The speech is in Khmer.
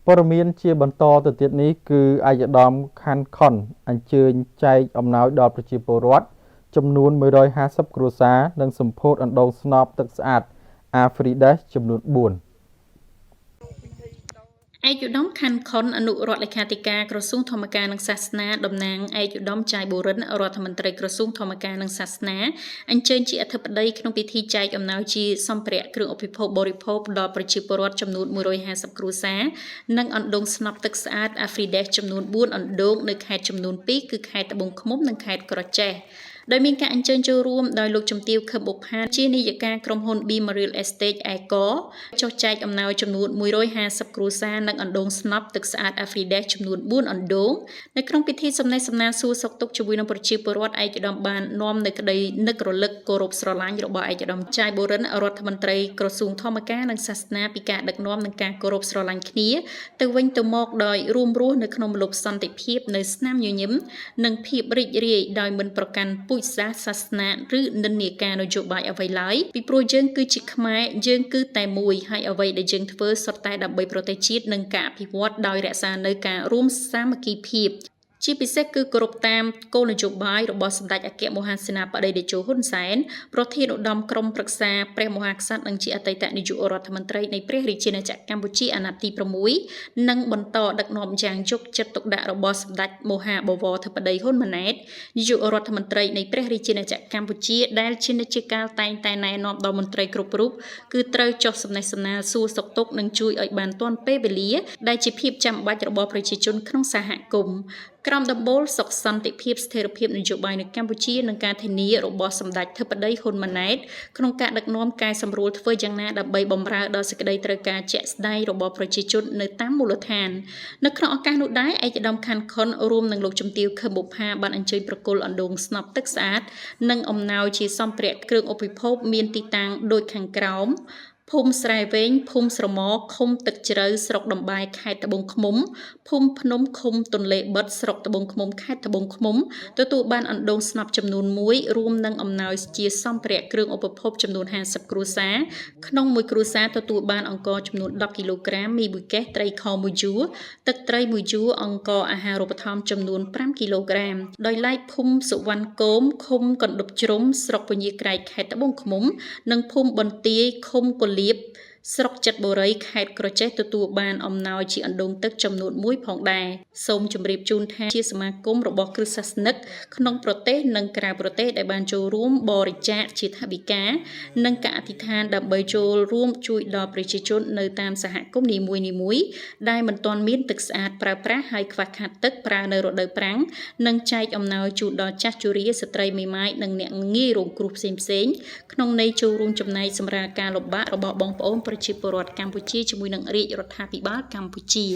ព័ត៌មានជាបន្តទៅទៀតនេះគឺអាយដាមខាន់ខុនអញ្ជើញចែកអំណោយដល់ប្រជាពលរដ្ឋចំនួន150គ្រួសារនិងសម្ពោធអណ្ដូងស្នប់ទឹកស្អាត Afrides ចំនួន4 ឯកឧត្តមខាន់ខុនអនុរដ្ឋលេខាធិការក្រសួងធម្មការនិងសាសនាតំណាងឯកឧត្តមចាយបូរិនរដ្ឋមន្ត្រីក្រសួងធម្មការនិងសាសនាអញ្ជើញជាអធិបតីក្នុងពិធីចែកអំណោយជាសម្ភារៈគ្រឿងឧបភោគបរិភោគដល់ប្រជាពលរដ្ឋចំនួន150គ្រួសារនិងអណ្ដូងស្នប់ទឹកស្អាត Afrides ចំនួន4អណ្ដូងនៅខេត្តចំនួន2គឺខេត្តត្បូងឃ្មុំនិងខេត្តក្រចេះដោយមានការអញ្ជើញចូលរួមដោយលោកជំទាវខឹមបុប្ផាជានាយិកាក្រុមហ៊ុន Beam Real Estate ឯកចុះចែកអំណោយចំនួន150គ្រួសារនិងអណ្ដូងស្នប់ទឹកស្អាត Afrides ចំនួន4អណ្ដូងនៅក្នុងពិធីសំណេះសំណាលសួរសុខទុក្ខជាមួយនឹងប្រជាពលរដ្ឋឯកឧត្តមបាននាំនៅក្តីនឹករលឹកគោរពស្រឡាញ់របស់ឯកឧត្តមចាយបូរិនរដ្ឋមន្ត្រីក្រសួងធម្មការនិងសាសនាពីការដឹកនាំនិងការគោរពស្រឡាញ់គ្នាទៅវិញទៅមកដោយរួមរស់នៅក្នុងមលុបសន្តិភាពនៅស្នាមញញឹមនិងភាពរីករាយដោយមិនប្រកាន់ពូជសាសនាឬនិន្នាការនយោបាយអ្វីឡើយពីព្រោះយើងគឺជាខ្មែរយើងគឺតែមួយហើយអ្វីដែលយើងធ្វើសុទ្ធតែដើម្បីប្រទេសជាតិនិងការអភិវឌ្ឍដោយរក្សានៅការរួមសាមគ្គីភាពជាពិសេសគឺគោរពតាមគោលនយោបាយរបស់សម្ដេចអគ្គមហាសេនាបតីតេជោហ៊ុនសែនប្រធានឧត្តមក្រុមប្រឹក្សាព្រះមហាក្សត្រនិងជាអតីតនាយករដ្ឋមន្ត្រីនៃព្រះរាជាណាចក្រកម្ពុជាអាណត្តិទី6និងបន្តដឹកនាំយ៉ាងយកចិត្តទុកដាក់របស់សម្ដេចមហាបវរធិបតីហ៊ុនម៉ាណែតនាយករដ្ឋមន្ត្រីនៃព្រះរាជាណាចក្រកម្ពុជាដែលជានិច្ចកាលតែងតែណែនាំដល់មន្ត្រីគ្រប់រូបគឺត្រូវចុះសំណេះសំណាលសួរសុខទុក្ខនិងជួយឲ្យបានទាន់ពេលវេលាដែលជាភាពចាំបាច់របស់ប្រជាជនក្នុងសហគមន៍ក្រោមដំបូលសុខសន្តិភាពស្ថិរភាពនយោបាយនៅកម្ពុជានិងការធានារបស់សម្ដេចធិបតីហ៊ុនម៉ាណែតក្នុងការដឹកនាំកែសម្រួលធ្វើយ៉ាងណាដើម្បីបម្រើដល់សេចក្តីត្រូវការជាក់ស្ដែងរបស់ប្រជាជននៅតាមមូលដ្ឋាននៅក្នុងឱកាសនោះដែរឯកឧត្តមខាន់ខុនរួមនឹងលោកជំទាវខឹមបុប្ផាបានអញ្ជើញប្រគល់អណ្ដូងស្នប់ទឹកស្អាតនិងអំណោយជាសម្ភារៈគ្រឿងឧបភោគមានទីតាំងដូចខាងក្រោមភូមិស្រែវែងភូមិស្រមោឃុំទឹកជ្រៅស្រុកដំបែខេត្តត្បូងឃ្មុំភូមិភ្នំឃុំទន្លេបិទស្រុកត្បូងឃ្មុំខេត្តត្បូងឃ្មុំទទួលបានអណ្ដូងស្នប់ចំនួន1រួមនឹងអំណោយជាសម្ភារៈគ្រឿងឧបភោគចំនួន50គ្រួសារក្នុងមួយគ្រួសារទទួលបានអង្ករចំនួន10គីឡូក្រាមមី1កេសត្រីខ1យួរទឹកត្រី1យួរអង្ករអាហារូបត្ថម្ភចំនួន5គីឡូក្រាមដោយឡែកភូមិសុវណ្ណគោមឃុំកណ្ដុបជ្រុំស្រុកពញាក្រែកខេត្តត្បូងឃ្មុំនិងភូមិបន្ទាយឃុំកលៀបស្រុកចិត្តបុរីខេត្តក្រចេះទទួលបានអំណោយជាអណ្ដូងទឹកចំនួន1ផងដែរសូមជម្រាបជូនថាជាសមាគមរបស់គ្រឹស្តសាសនិកក្នុងប្រទេសនិងក្រៅប្រទេសដែលបានចូលរួមបរិច្ចាគជាថវិកានិងការអធិដ្ឋានដើម្បីចូលរួមជួយដល់ប្រជាជននៅតាមសហគមន៍នីមួយៗដែលមិនទាន់មានទឹកស្អាតប្រើប្រាស់ហើយខ្វះខាតទឹកប្រើនៅរដូវប្រាំងនិងចែកអំណោយជូនដល់ចាស់ជរាស្ត្រីមេម៉ាយនិងអ្នកងាយរងគ្រោះផ្សេងៗក្នុងន័យចូលរួមចំណែកសម្រាប់ការលំបាករបស់បងប្អូនប្រជាពលរដ្ឋកម្ពុជាជាមួយនឹងរាជរដ្ឋាភិបាលកម្ពុជា